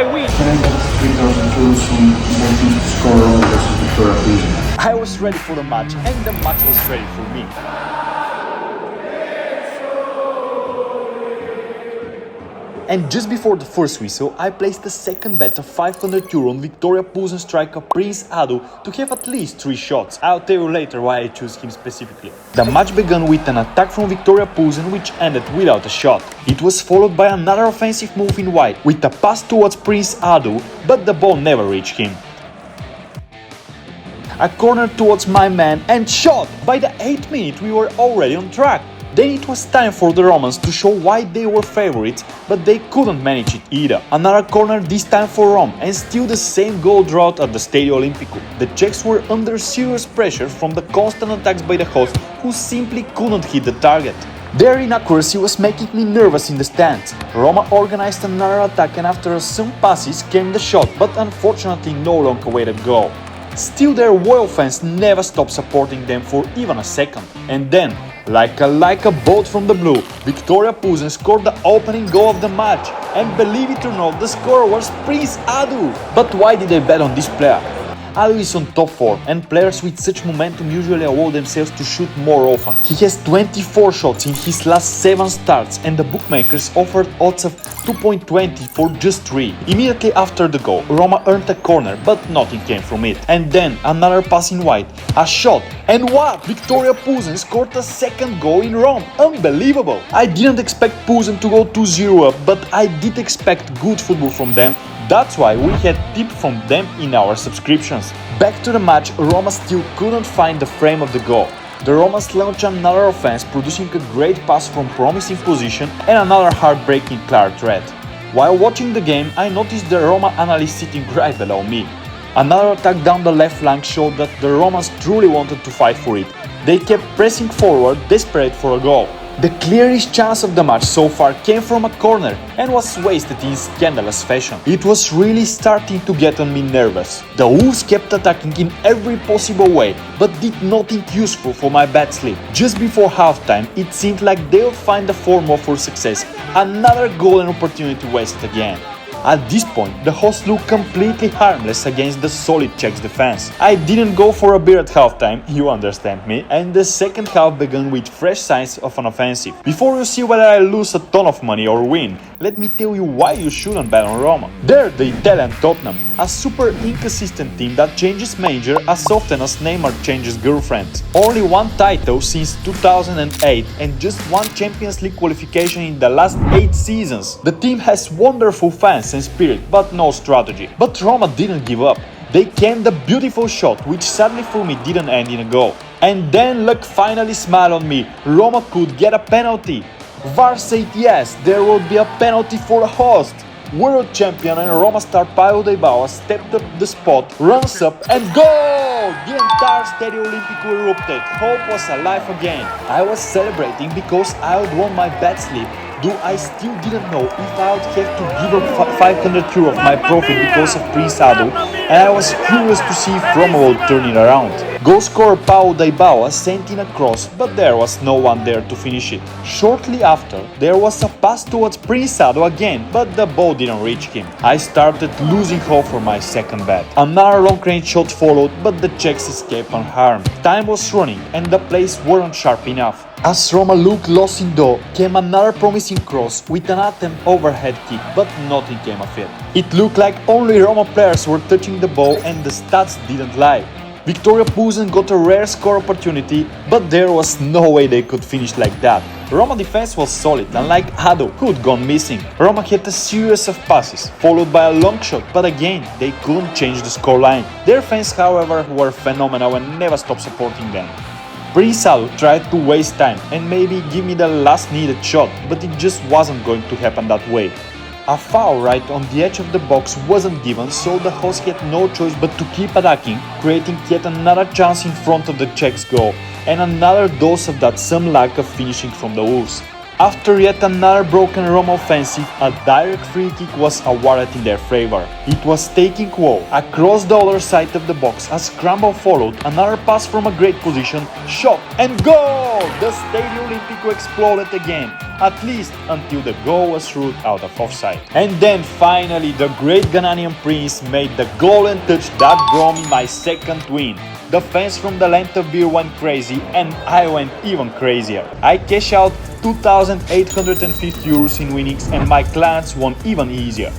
I win! Can I get 3,000 euros from wanting to score Roma versus Viktoria Plzeň? I was ready for the match, and the match was ready for me. And just before the first whistle, I placed the second bet of 500 euro on Viktoria Plzeň striker Prince Adu to have at least 3 shots. I'll tell you later why I chose him specifically. The match began with an attack from Viktoria Plzeň which ended without a shot. It was followed by another offensive move in wide with a pass towards Prince Adu, but the ball never reached him. A corner towards my man and shot! By the 8th minute we were already on track. Then it was time for the Romans to show why they were favorites, but they couldn't manage it either. Another corner this time for Rome, and still the same goal drought at the Stadio Olimpico. The Czechs were under serious pressure from the constant attacks by the hosts, who simply couldn't hit the target. Their inaccuracy was making me nervous in the stands. Roma organized another attack and after some passes came the shot, but unfortunately no longer way to go. Still their loyal fans never stopped supporting them for even a second. And then, like a bolt from the blue, Viktoria Plzeň scored the opening goal of the match. And believe it or not, the scorer was Prince Adu. But why did I bet on this player? Adu is on top form, and players with such momentum usually allow themselves to shoot more often. He has 24 shots in his last 7 starts, and the bookmakers offered odds of 2.20 for just 3. Immediately after the goal, Roma earned a corner, but nothing came from it. And then another pass in wide, a shot, and what? Viktoria Plzeň scored a second goal in Rome. Unbelievable! I didn't expect Plzeň to go 2-0 up, but I did expect good football from them. That's why we had tips from them in our subscriptions. Back to the match, Roma still couldn't find the frame of the goal. The Romans launched another offense, producing a great pass from promising position and another heartbreaking clear threat. While watching the game, I noticed the Roma analyst sitting right below me. Another attack down the left flank showed that the Romans truly wanted to fight for it. They kept pressing forward, desperate for a goal. The clearest chance of the match so far came from a corner and was wasted in scandalous fashion. It was really starting to get on me nervous. The Wolves kept attacking in every possible way, but did nothing useful for my bad sleep. Just before halftime, it seemed like they would find the formula for success. Another golden opportunity wasted again. At this point, the hosts looked completely harmless against the solid Czech defense. I didn't go for a beer at halftime, you understand me, and the second half began with fresh signs of an offensive. Before you see whether I lose a ton of money or win, let me tell you why you shouldn't bet on Roma. They're the Italian Tottenham, a super inconsistent team that changes manager as often as Neymar changes girlfriend. Only one title since 2008 and just one Champions League qualification in the last 8 seasons. The team has wonderful fans and spirit, but no strategy. But Roma didn't give up. They came the beautiful shot, which sadly for me didn't end in a goal. And then luck finally smiled on me. Roma could get a penalty. VAR said yes, there will be a penalty for the host. World champion and Roma star Paulo Dybala stepped up the spot, runs up and goal! The entire Stadio Olimpico erupted. Hope was alive again. I was celebrating because I had won my bad sleep. Though I still didn't know if I would have to give up 500 euro of my profit because of Prince Adu, and I was curious to see if Roma would turn it around. Goal scorer Paulo Dybala sent in a cross, but there was no one there to finish it. Shortly after, there was a pass towards Prince Adu again, but the ball didn't reach him. I started losing hope for my second bet. Another long-range shot followed, but the Czechs escaped unharmed. Time was running, and the plays weren't sharp enough. As Roma looked lost in dough, came another promising cross with an attempt overhead kick, but nothing came of it. It looked like only Roma players were touching the ball and the stats didn't lie. Viktoria Plzeň got a rare score opportunity, but there was no way they could finish like that. Roma defense was solid, unlike Adu, who had gone missing. Roma had a series of passes, followed by a long shot, but again, they couldn't change the scoreline. Their fans, however, were phenomenal and never stopped supporting them. Prince Adu tried to waste time and maybe give me the last needed shot, but it just wasn't going to happen that way. A foul right on the edge of the box wasn't given, so the host had no choice but to keep attacking, creating yet another chance in front of the Czechs' goal, and another dose of that some lack of finishing from the Wolves. After yet another broken Roma offensive, a direct free kick was awarded in their favor. It was taking well across the other side of the box. A scramble followed, another pass from a great position, shot and goal! The Stadio Olimpico exploded again. at least until the goal was ruled out of offside. And then finally the great Ghanaian prince made the golden touch that brought me my second win. The fans from the land of beer went crazy and I went even crazier. I cashed out €2,850 in winnings and my clients won even easier.